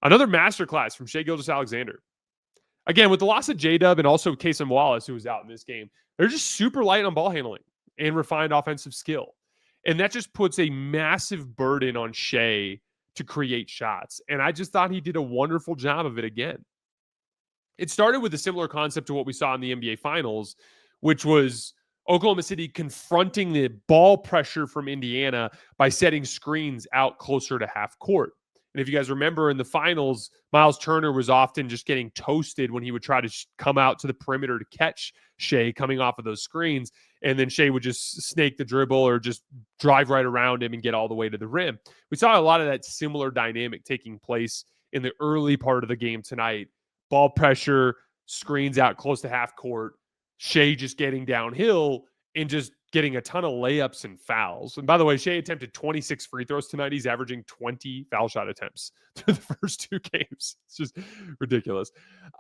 Another masterclass from Shai Gilgeous-Alexander. Again, with the loss of J-Dub and also Kason Wallace, who was out in this game, they're just super light on ball handling and refined offensive skill. And that just puts a massive burden on Shai to create shots. And I just thought he did a wonderful job of it again. It started with a similar concept to what we saw in the NBA Finals, which was Oklahoma City confronting the ball pressure from Indiana by setting screens out closer to half court. And if you guys remember in the finals, Miles Turner was often just getting toasted when he would try to come out to the perimeter to catch Shai coming off of those screens. And then Shai would just snake the dribble or just drive right around him and get all the way to the rim. We saw a lot of that similar dynamic taking place in the early part of the game tonight. Ball pressure, screens out close to half court, Shai just getting downhill and just getting a ton of layups and fouls. And by the way, Shai attempted 26 free throws tonight. He's averaging 20 foul shot attempts through the first two games. It's just ridiculous.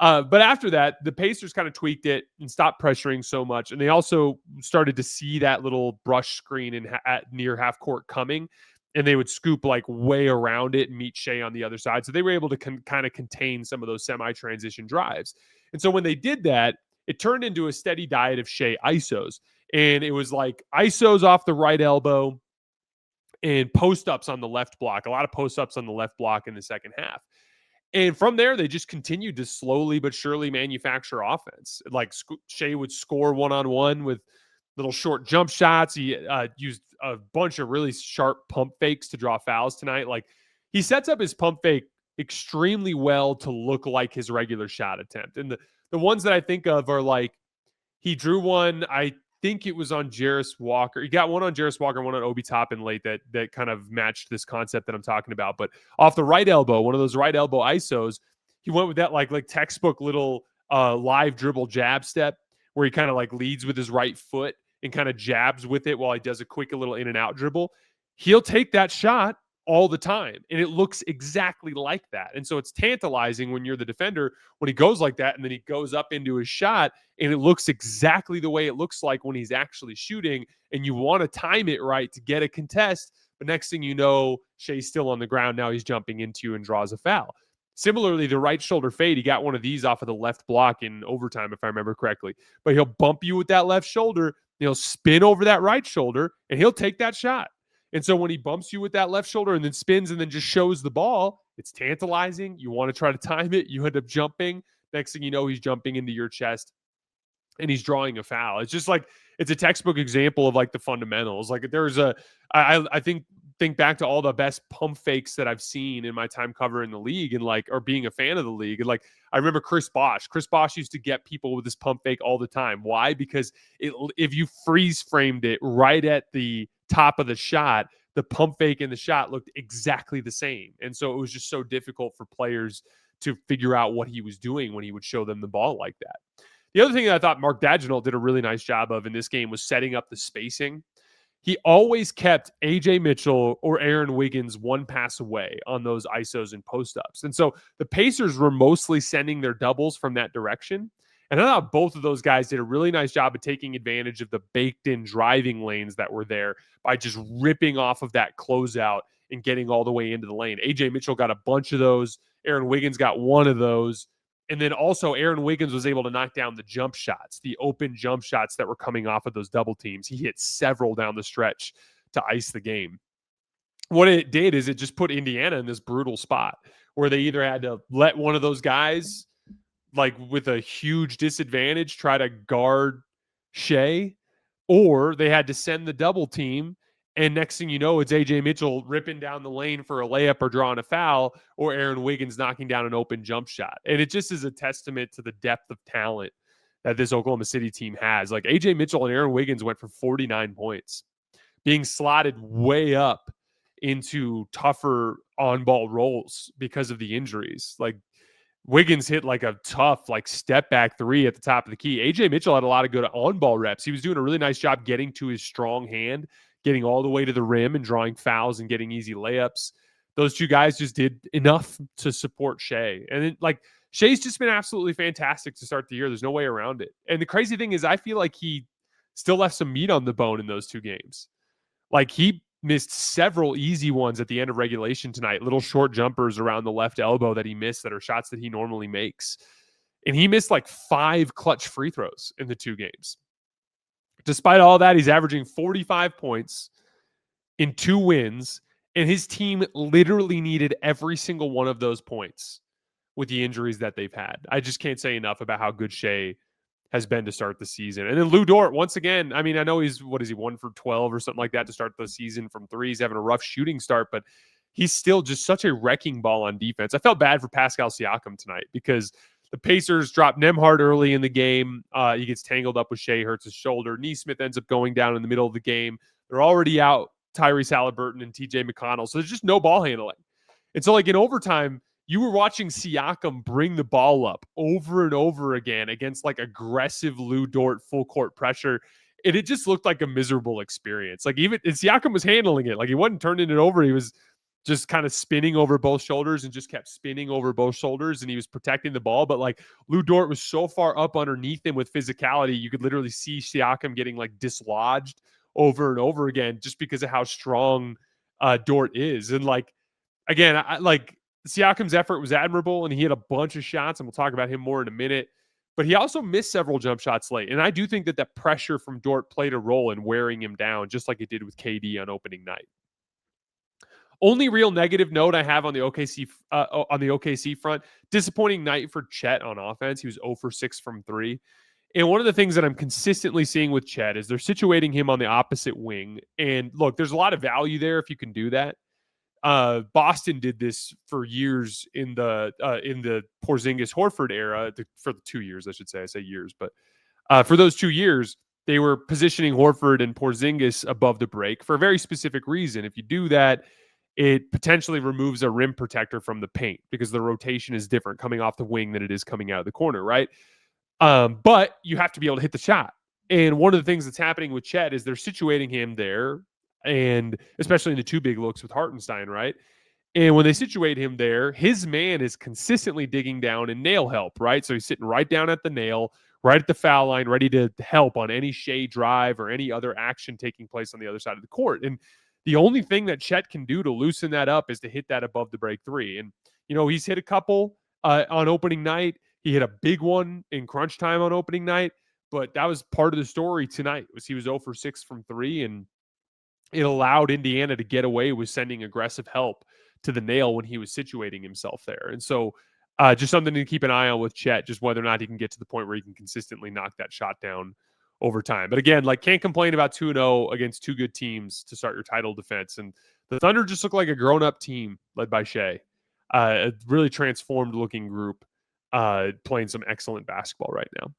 But after that, the Pacers kind of tweaked it and stopped pressuring so much. And they also started to see that little brush screen at near half court coming. And they would scoop like way around it and meet Shai on the other side. So they were able to kind of contain some of those semi-transition drives. And so when they did that, it turned into a steady diet of Shai ISOs. And it was like ISOs off the right elbow and post-ups on the left block. A lot of post-ups on the left block in the second half. And from there, they just continued to slowly but surely manufacture offense. Like Shai would score one-on-one with little short jump shots. He used a bunch of really sharp pump fakes to draw fouls tonight. Like he sets up his pump fake extremely well to look like his regular shot attempt. And the ones that I think of are like he drew one, I think it was on Jarris Walker. He got one on Jarris Walker, one on Obi Toppin late that kind of matched this concept that I'm talking about. But off the right elbow, one of those right elbow ISOs, he went with that like textbook little live dribble jab step where he kind of like leads with his right foot and kind of jabs with it while he does a quick little in and out dribble. He'll take that shot all the time. And it looks exactly like that. And so it's tantalizing when you're the defender, when he goes like that and then he goes up into his shot and it looks exactly the way it looks like when he's actually shooting. And you want to time it right to get a contest. But next thing you know, Shai's still on the ground. Now he's jumping into you and draws a foul. Similarly, the right shoulder fade, he got one of these off of the left block in overtime, if I remember correctly. But he'll bump you with that left shoulder, he'll spin over that right shoulder, and he'll take that shot. And so when he bumps you with that left shoulder and then spins and then just shows the ball, it's tantalizing. You want to try to time it. You end up jumping. Next thing you know, he's jumping into your chest and he's drawing a foul. It's just like, it's a textbook example of like the fundamentals. Like there's I think back to all the best pump fakes that I've seen in my time covering the league and like, or being a fan of the league. And like, I remember Chris Bosh used to get people with this pump fake all the time. Why? Because if you freeze framed it right at the top of the shot, the pump fake and the shot looked exactly the same. And so it was just so difficult for players to figure out what he was doing when he would show them the ball like that. The other thing that I thought Mark Dagenhall did a really nice job of in this game was setting up the spacing. He always kept AJ Mitchell or Aaron Wiggins one pass away on those ISOs and post-ups. And so the Pacers were mostly sending their doubles from that direction. And I thought both of those guys did a really nice job of taking advantage of the baked-in driving lanes that were there by just ripping off of that closeout and getting all the way into the lane. AJ Mitchell got a bunch of those. Aaron Wiggins got one of those. And then also Aaron Wiggins was able to knock down the jump shots, the open jump shots that were coming off of those double teams. He hit several down the stretch to ice the game. What it did is it just put Indiana in this brutal spot where they either had to let one of those guys, like with a huge disadvantage, try to guard Shai, or they had to send the double team. And next thing you know, it's AJ Mitchell ripping down the lane for a layup or drawing a foul, or Aaron Wiggins knocking down an open jump shot. And it just is a testament to the depth of talent that this Oklahoma City team has. Like AJ Mitchell and Aaron Wiggins went for 49 points, being slotted way up into tougher on-ball roles because of the injuries. Like Wiggins hit like a tough, like step back three at the top of the key. AJ Mitchell had a lot of good on-ball reps. He was doing a really nice job getting to his strong hand, getting all the way to the rim and drawing fouls and getting easy layups. Those two guys just did enough to support Shai. And then, like, Shai's just been absolutely fantastic to start the year. There's no way around it. And the crazy thing is I feel like he still left some meat on the bone in those two games. Like he missed several easy ones at the end of regulation tonight, little short jumpers around the left elbow that he missed that are shots that he normally makes. And he missed like 5 clutch free throws in the 2 games. Despite all that, he's averaging 45 points in 2 wins, and his team literally needed every single one of those points with the injuries that they've had. I just can't say enough about how good Shai has been to start the season. And then Lou Dort, once again, I mean, I know he's, 1 for 12 or something like that to start the season from 3. He's having a rough shooting start, but he's still just such a wrecking ball on defense. I felt bad for Pascal Siakam tonight because the Pacers dropped Nembhard early in the game. He gets tangled up with Shai, hurts his shoulder. Nesmith ends up going down in the middle of the game. They're already out Tyrese Halliburton and TJ McConnell. So there's just no ball handling. And so, like, in overtime, you were watching Siakam bring the ball up over and over again against like aggressive Lou Dort full court pressure. And it just looked like a miserable experience. Like, even Siakam was handling it. Like, he wasn't turning it over. He was just kind of spinning over both shoulders and just kept spinning over both shoulders. And he was protecting the ball. But like, Lou Dort was so far up underneath him with physicality, you could literally see Siakam getting like dislodged over and over again just because of how strong Dort is. And like, again, I like Siakam's effort was admirable and he had a bunch of shots, and we'll talk about him more in a minute. But he also missed several jump shots late. And I do think that that pressure from Dort played a role in wearing him down, just like it did with KD on opening night. Only real negative note I have on the OKC front, disappointing night for Chet on offense. He was 0 for 6 from 3. And one of the things that I'm consistently seeing with Chet is they're situating him on the opposite wing. And look, there's a lot of value there if you can do that. Boston did this for years in the Porzingis Horford era, for the 2 years, I should say. I say years, but for those 2 years, they were positioning Horford and Porzingis above the break for a very specific reason. If you do that, it potentially removes a rim protector from the paint because the rotation is different coming off the wing than it is coming out of the corner, right? But you have to be able to hit the shot. And one of the things that's happening with Chet is they're situating him there, and especially in the 2 big looks with Hartenstein, right? And when they situate him there, his man is consistently digging down and nail help, right? So he's sitting right down at the nail, right at the foul line, ready to help on any Shai drive or any other action taking place on the other side of the court. And the only thing that Chet can do to loosen that up is to hit that above the break 3. And, you know, he's hit a couple on opening night. He hit a big one in crunch time on opening night, but that was part of the story tonight. Was he was 0 for 6 from 3, and it allowed Indiana to get away with sending aggressive help to the nail when he was situating himself there. And so just something to keep an eye on with Chet, just whether or not he can get to the point where he can consistently knock that shot down over time. But again, like, can't complain about 2-0 against 2 good teams to start your title defense. And the Thunder just look like a grown-up team led by Shai. A really transformed looking group playing some excellent basketball right now.